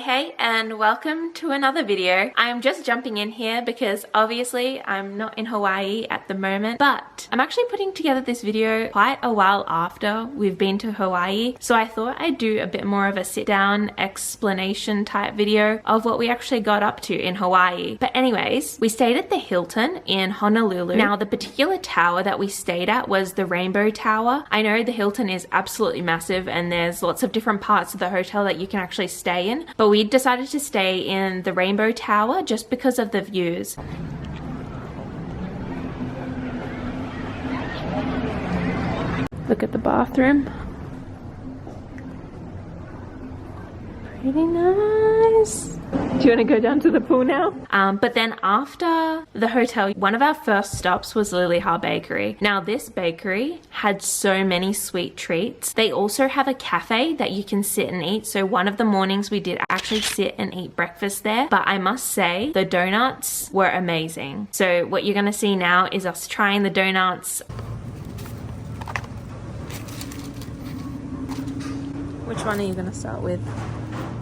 Hey, and welcome to another video. I'm just jumping in here because obviously I'm not in Hawaii at the moment, but I'm actually putting together this video quite a while after we've been to Hawaii. So I thought I'd do a bit more of a sit down explanation type video of what we actually got up to in Hawaii. But anyways, we stayed at the Hilton in Honolulu. Now the particular tower that we stayed at was the Rainbow Tower. I know the Hilton is absolutely massive and there's lots of different parts of the hotel that you can actually stay in. But we decided to stay in the Rainbow Tower just because of the views. Look at the bathroom. Pretty nice. Do you want to go down to the pool now? But then after the hotel, one of our first stops was Liliha Bakery. Now this bakery had so many sweet treats. They also have a cafe that you can sit and eat. So one of the mornings we did actually sit and eat breakfast there. But I must say the donuts were amazing. So what you're going to see now is us trying the donuts. Which one are you going to start with?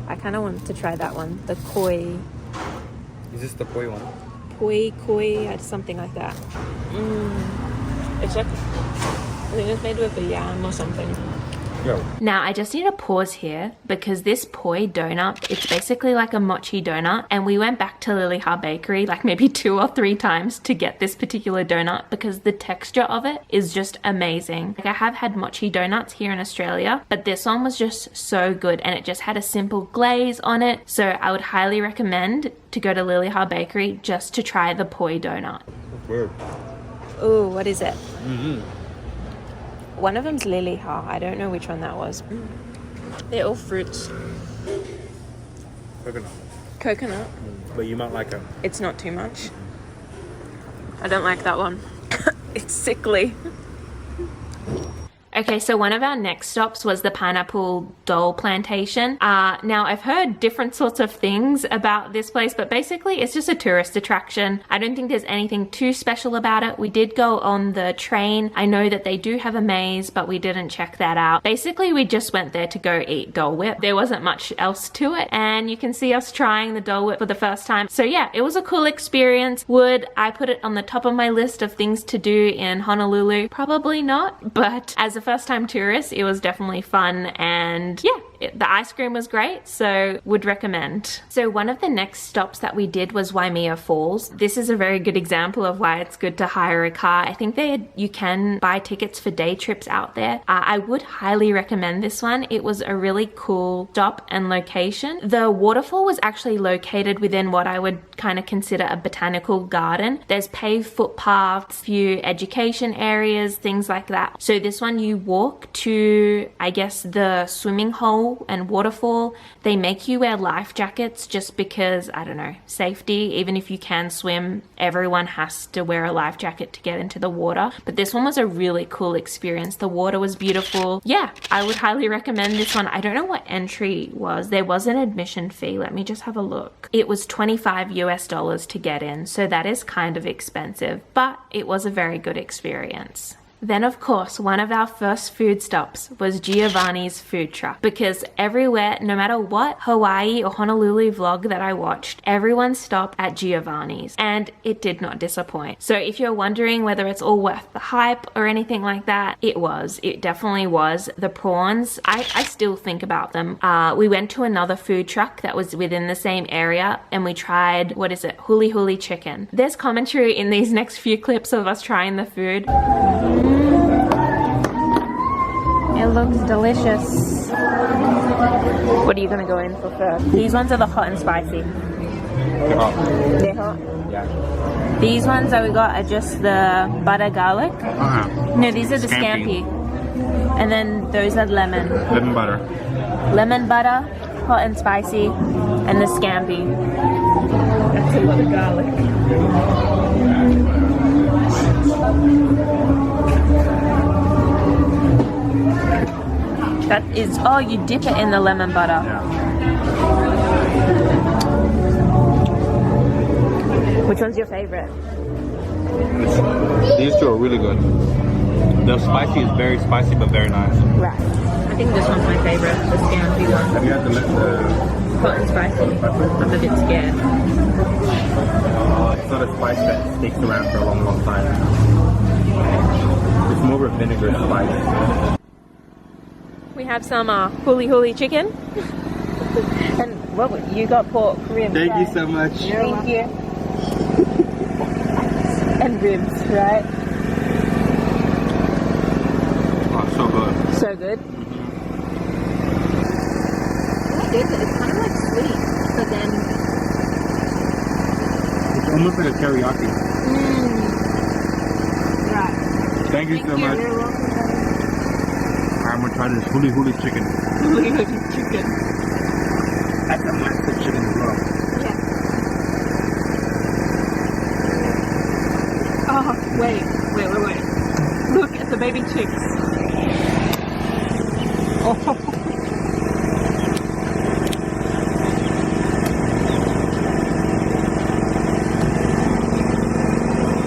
I kind of wanted to try that one, the koi. Is this the koi one? Koi, something like that. It's like, I think it's made with a yam or something. Yo. Now I just need to pause here because this poi donut, it's basically like a mochi donut, and we went back to Liliha Bakery like maybe 2 or 3 times to get this particular donut because the texture of it is just amazing. Like I have had mochi donuts here in Australia, but this one was just so good and it just had a simple glaze on it. So I would highly recommend to go to Liliha Bakery just to try the poi donut. Weird. Ooh, what is it? One of them's Liliha. I don't know which one that was. They're all fruits. Coconut. But you might like them. It's not too much. I don't like that one. It's sickly. Okay, so one of our next stops was the Pineapple Dole Plantation. Now, I've heard different sorts of things about this place, but basically it's just a tourist attraction. I don't think there's anything too special about it. We did go on the train. I know that they do have a maze, but we didn't check that out. Basically, we just went there to go eat Dole Whip. There wasn't much else to it, and you can see us trying the Dole Whip for the first time. So yeah, it was a cool experience. Would I put it on the top of my list of things to do in Honolulu? Probably not, but as a first-time tourist, it was definitely fun, and yeah, the ice cream was great, so would recommend. So one of the next stops that we did was Waimea Falls. This is a very good example of why it's good to hire a car. I think you can buy tickets for day trips out there. I would highly recommend this one. It was a really cool stop and location. The waterfall was actually located within what I would kind of consider a botanical garden. There's paved footpaths, few education areas, things like that. So this one you walk to, I guess, the swimming hole and waterfall. They make you wear life jackets just because, I don't know, safety. Even if you can swim, everyone has to wear a life jacket to get into the water. But this one was a really cool experience. The water was beautiful. Yeah, I would highly recommend this one. I don't know what entry was. There was an admission fee. Let me just have a look. It was $25 US to get in, so that is kind of expensive, but it was a very good experience. Then of course, one of our first food stops was Giovanni's food truck, because everywhere, no matter what Hawaii or Honolulu vlog that I watched, everyone stopped at Giovanni's, and it did not disappoint. So if you're wondering whether it's all worth the hype or anything like that, it was. It definitely was. The prawns, I still think about them. We went to another food truck that was within the same area and we tried, what is it, huli huli chicken. There's commentary in these next few clips of us trying the food. It looks delicious. What are you gonna go in for first? These ones are the hot and spicy. They're hot. They're hot? Yeah. These ones that we got are just the butter garlic. No, these are the scampi. And then those are lemon. Lemon butter. Lemon butter, hot and spicy, and the scampi. That's a lot of garlic. That is, oh, you dip it in the lemon butter. Yeah. Which one's your favorite? These two are really good. The spicy is very spicy, but very nice. Right. I think think this one's my favorite, the scampi one. Have you had the Hot and spicy. I'm a bit scared. it's not a spice that sticks around for a long, long time. It's more of a vinegar spice. We have some huli huli chicken. And what you got pork ribs? Thank right? you so much. Thank you. And ribs, right? Oh, so good. So good. What is it? It's kind of like sweet, but then It's almost like a teriyaki. right. Thank you so much. You're welcome. I'm gonna try this huli huli chicken. Huli huli chicken. That's a massive chicken as well. Yeah. Oh, wait. Look at the baby chicks. Oh.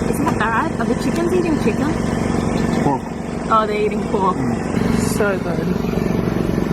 Isn't that bad? Are the chickens eating chicken? Pork. Oh, they're eating pork. So good.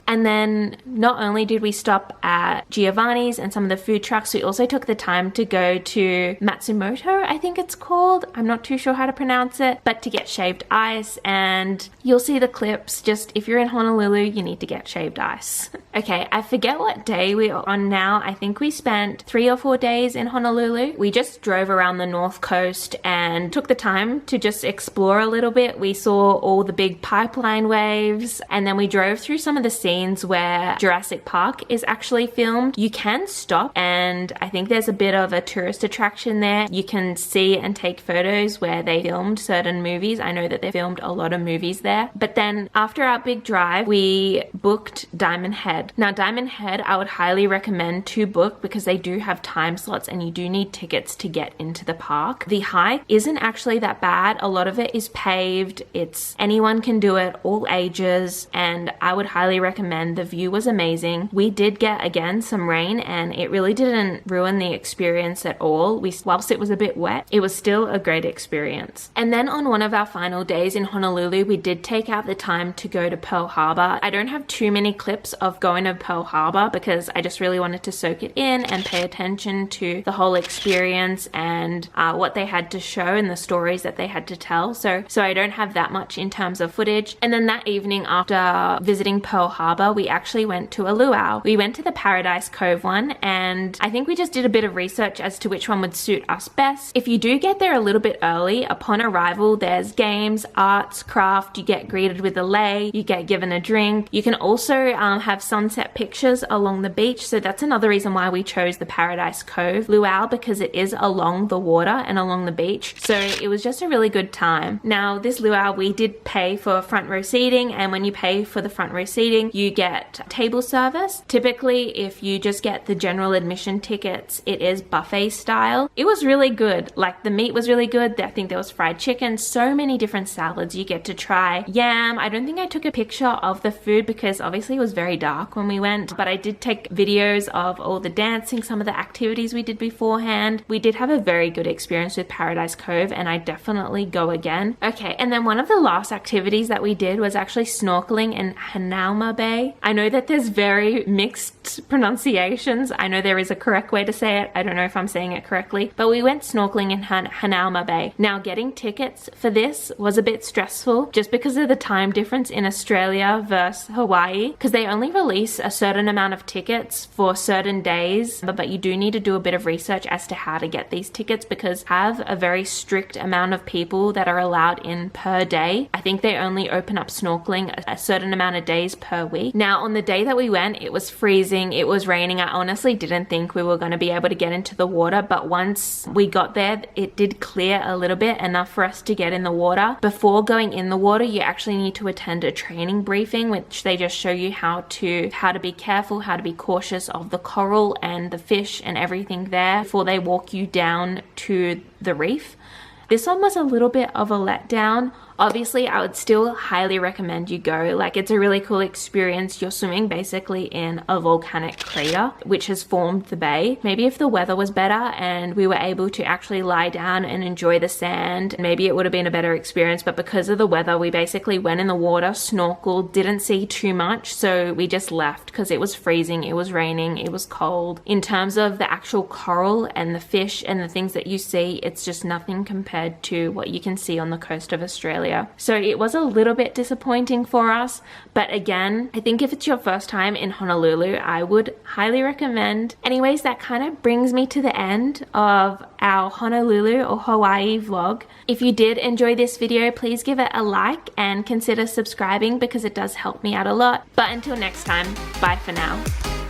And then not only did we stop at Giovanni's and some of the food trucks, we also took the time to go to Matsumoto, I think it's called. I'm not too sure how to pronounce it, but to get shaved ice. And you'll see the clips. Just if you're in Honolulu, you need to get shaved ice. Okay, I forget what day we are on now. I think we spent 3 or 4 days in Honolulu. We just drove around the north coast and took the time to just explore a little bit. We saw all the big pipeline waves, and then we drove through some of the scenes where Jurassic Park is actually filmed. You can stop, and I think there's a bit of a tourist attraction there. You can see and take photos where they filmed certain movies. I know that they filmed a lot of movies there. But then after our big drive, we booked Diamond Head. Now Diamond Head, I would highly recommend to book because they do have time slots and you do need tickets to get into the park. The hike isn't actually that bad. A lot of it is paved. It's anyone can do it, all ages, and I would highly recommend. The view was amazing. We did get again some rain and it really didn't ruin the experience at all. Whilst it was a bit wet, it was still a great experience. And then on one of our final days in Honolulu, we did take out the time to go to Pearl Harbor. I don't have too many clips of going to Pearl Harbor because I just really wanted to soak it in and pay attention to the whole experience and what they had to show and the stories that they had to tell. So I don't have that much in terms of footage. And then that evening after visiting Pearl Harbor, we actually went to a luau. We went to the Paradise Cove one, and I think we just did a bit of research as to which one would suit us best. If you do get there a little bit early, upon arrival, there's games, arts, craft, you get greeted with a lei, you get given a drink. You can also have sunset pictures along the beach, so that's another reason why we chose the Paradise Cove luau, because it is along the water and along the beach. So it was just a really good time. Now this luau, we did pay for front row seating, and when you pay for the front row seating, you get table service. Typically, if you just get the general admission tickets, it is buffet style. It was really good. Like the meat was really good. I think there was fried chicken, so many different salads you get to try. Yam. I don't think I took a picture of the food because obviously it was very dark when we went, but I did take videos of all the dancing, some of the activities we did beforehand. We did have a very good experience with Paradise Cove and I definitely go again. Okay, and then one of the last activities that we did was actually snorkeling in Hanauma Bay. I know that there's very mixed pronunciations. I know there is a correct way to say it. I don't know if I'm saying it correctly, but we went snorkeling in Hanauma Bay. Now getting tickets for this was a bit stressful just because of the time difference in Australia versus Hawaii, because they only release a certain amount of tickets for certain days, but you do need to do a bit of research as to how to get these tickets because have a very strict amount of people that are allowed in per day. I think they only open up snorkeling a certain amount of days per week. Now on the day that we went, it was freezing, it was raining. I honestly didn't think we were going to be able to get into the water, but once we got there, it did clear a little bit, enough for us to get in the water. Before going in the water, you actually need to attend a training briefing, which they just show you how to be careful, how to be cautious of the coral and the fish and everything there before they walk you down to the reef. This one was a little bit of a letdown. Obviously, I would still highly recommend you go. Like, it's a really cool experience. You're swimming basically in a volcanic crater which has formed the bay. Maybe if the weather was better and we were able to actually lie down and enjoy the sand, maybe it would have been a better experience, but because of the weather, we basically went in the water, snorkeled, didn't see too much, so we just left because it was freezing, it was raining, it was cold. In terms of the actual coral and the fish and the things that you see, it's just nothing compared to what you can see on the coast of Australia. So it was a little bit disappointing for us, but again, I think if it's your first time in Honolulu, I would highly recommend. Anyways, that kind of brings me to the end of our Honolulu or Hawaii vlog. If you did enjoy this video, please give it a like and consider subscribing because it does help me out a lot. But until next time, bye for now.